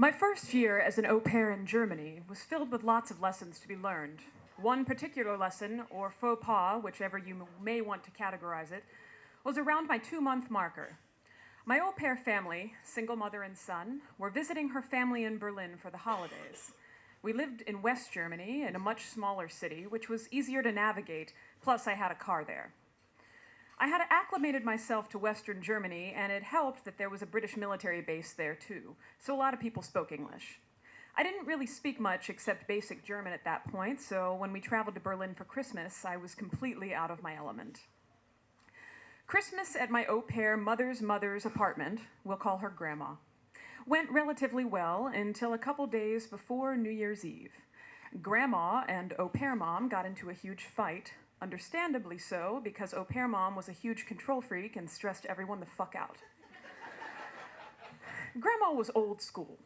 My first year as an au pair in Germany was filled with lots of lessons to be learned. One particular lesson, or faux pas, whichever you may want to categorize it, was around my 2-month marker. My au pair family, single mother and son, were visiting her family in Berlin for the holidays. We lived in West Germany, in a much smaller city, which was easier to navigate, plus I had a car there. I had acclimated myself to Western Germany, and it helped that there was a British military base there too, so a lot of people spoke English. I didn't really speak much except basic German at that point, so when we traveled to Berlin for Christmas, I was completely out of my element. Christmas at my au pair mother's apartment, we'll call her Grandma, went relatively well until a couple days before New Year's Eve. Grandma and au pair mom got into a huge fight, understandably so, because au pair mom was a huge control freak and stressed everyone the fuck out. Grandma was old school.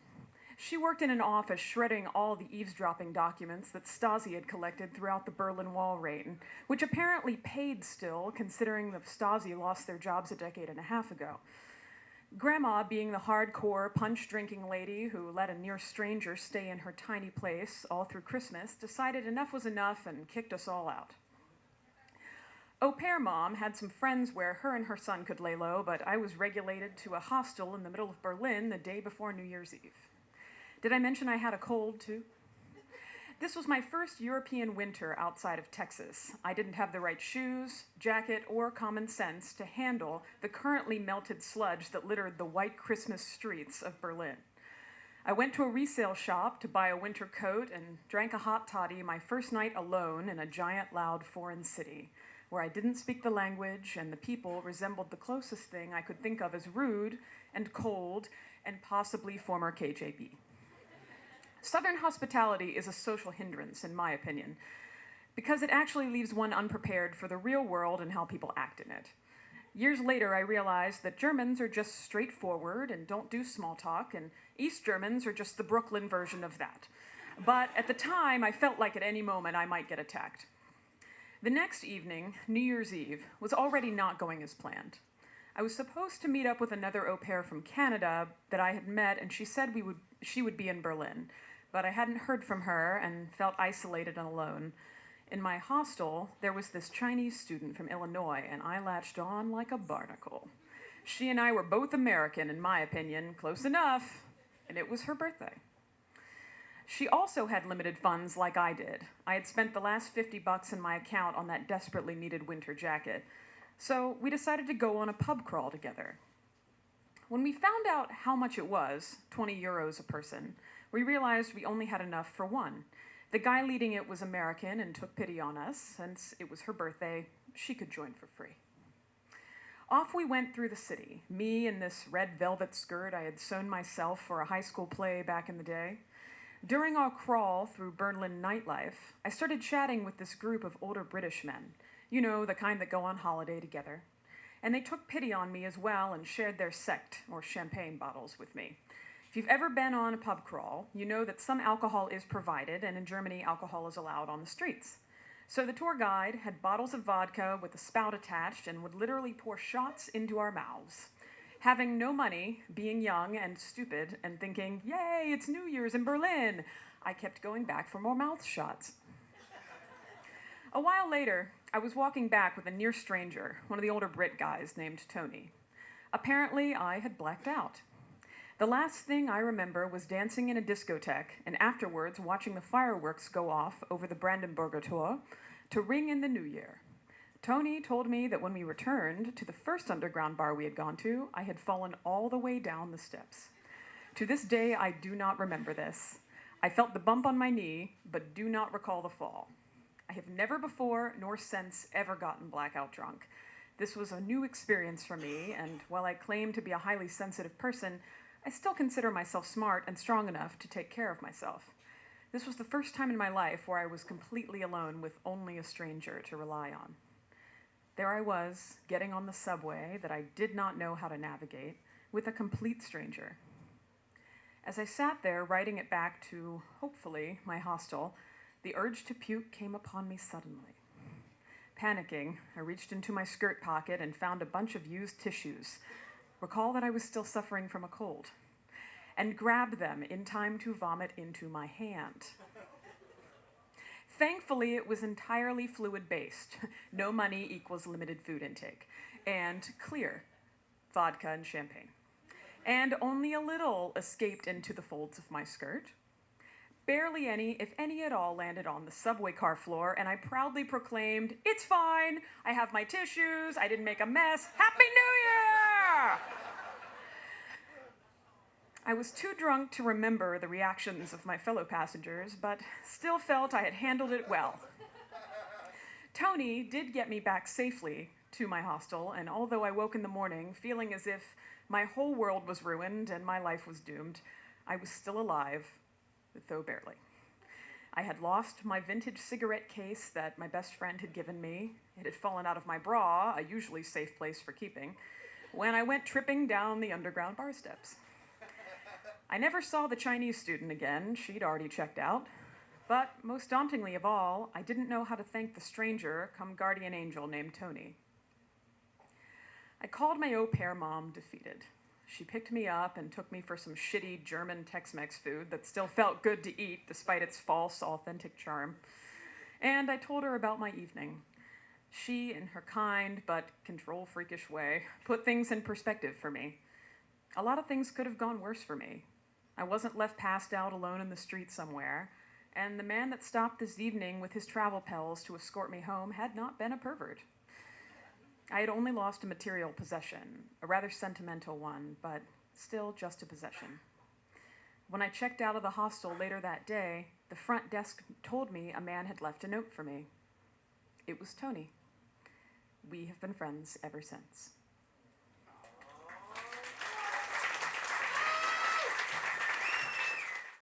She worked in an office shredding all the eavesdropping documents that Stasi had collected throughout the Berlin Wall raid, which apparently paid still, considering the Stasi lost their jobs a decade and a half ago. Grandma, being the hardcore, punch-drinking lady who let a near stranger stay in her tiny place all through Christmas, decided enough was enough and kicked us all out. Au pair mom had some friends where her and her son could lay low, but I was regulated to a hostel in the middle of Berlin the day before New Year's Eve. Did I mention I had a cold, too? This was my first European winter outside of Texas. I didn't have the right shoes, jacket, or common sense to handle the currently melted sludge that littered the white Christmas streets of Berlin. I went to a resale shop to buy a winter coat and drank a hot toddy my first night alone in a giant, loud foreign city, where I didn't speak the language and the people resembled the closest thing I could think of as rude and cold and possibly former KJB. Southern hospitality is a social hindrance, in my opinion, because it actually leaves one unprepared for the real world and how people act in it. Years later, I realized that Germans are just straightforward and don't do small talk, and East Germans are just the Brooklyn version of that. But at the time, I felt like at any moment I might get attacked. The next evening, New Year's Eve, was already not going as planned. I was supposed to meet up with another au pair from Canada that I had met, and she said she would be in Berlin, but I hadn't heard from her and felt isolated and alone. In my hostel, there was this Chinese student from Illinois, and I latched on like a barnacle. She and I were both American, in my opinion, close enough, and it was her birthday. She also had limited funds like I did. I had spent the last $50 in my account on that desperately needed winter jacket, so we decided to go on a pub crawl together. When we found out how much it was, 20 euros a person, we realized we only had enough for one. The guy leading it was American and took pity on us. Since it was her birthday, she could join for free. Off we went through the city, me in this red velvet skirt I had sewn myself for a high school play back in the day. During our crawl through Berlin nightlife, I started chatting with this group of older British men, you know, the kind that go on holiday together. And they took pity on me as well and shared their sect, or champagne bottles, with me. If you've ever been on a pub crawl, you know that some alcohol is provided, and in Germany, alcohol is allowed on the streets. So the tour guide had bottles of vodka with a spout attached and would literally pour shots into our mouths. Having no money, being young and stupid, and thinking, yay, it's New Year's in Berlin, I kept going back for more mouth shots. A while later, I was walking back with a near stranger, one of the older Brit guys named Tony. Apparently, I had blacked out. The last thing I remember was dancing in a discotheque and afterwards watching the fireworks go off over the Brandenburger Tor to ring in the new year. Tony told me that when we returned to the first underground bar we had gone to, I had fallen all the way down the steps. To this day, I do not remember this. I felt the bump on my knee, but do not recall the fall. I have never before nor since ever gotten blackout drunk. This was a new experience for me, and while I claim to be a highly sensitive person, I still consider myself smart and strong enough to take care of myself. This was the first time in my life where I was completely alone with only a stranger to rely on. There I was, getting on the subway that I did not know how to navigate, with a complete stranger. As I sat there writing it back to, hopefully, my hostel, the urge to puke came upon me suddenly. Panicking, I reached into my skirt pocket and found a bunch of used tissues. Recall that I was still suffering from a cold. and grab them in time to vomit into my hand. Thankfully, it was entirely fluid-based. No money equals limited food intake. And clear, vodka and champagne. And only a little escaped into the folds of my skirt. Barely any, if any at all, landed on the subway car floor, and I proudly proclaimed, "It's fine, I have my tissues, I didn't make a mess, Happy New Year!" I was too drunk to remember the reactions of my fellow passengers, but still felt I had handled it well. Tony did get me back safely to my hostel, and although I woke in the morning feeling as if my whole world was ruined and my life was doomed, I was still alive, though barely. I had lost my vintage cigarette case that my best friend had given me. It had fallen out of my bra, a usually safe place for keeping, when I went tripping down the underground bar steps. I never saw the Chinese student again. She'd already checked out. But most dauntingly of all, I didn't know how to thank the stranger come guardian angel named Tony. I called my au pair mom defeated. She picked me up and took me for some shitty German Tex-Mex food that still felt good to eat despite its false, authentic charm. And I told her about my evening. She, in her kind but control-freakish way, put things in perspective for me. A lot of things could have gone worse for me. I wasn't left passed out alone in the street somewhere, and the man that stopped this evening with his travel pals to escort me home had not been a pervert. I had only lost a material possession, a rather sentimental one, but still just a possession. When I checked out of the hostel later that day, the front desk told me a man had left a note for me. It was Tony. We have been friends ever since.